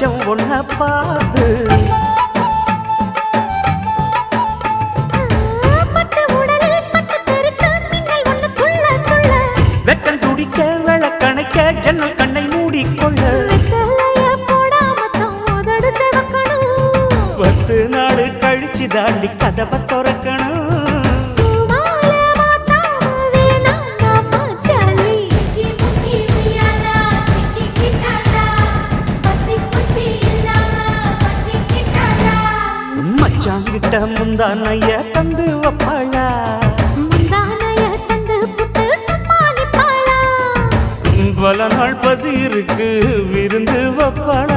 மச்சம் ஒன்ன பார்த்து வெக்கம் துடிக்க விளக்கணைக்க ஜன்னல் கண்ணை மூடிக்கொள்ள 10 நாள் கழிச்சு தாண்டி கதவை திறக்கணும் மச்சாங்கிட்ட முந்தானைய தந்து வப்பாளா பல நாள் பசி இருக்கு விருந்து வப்பாளா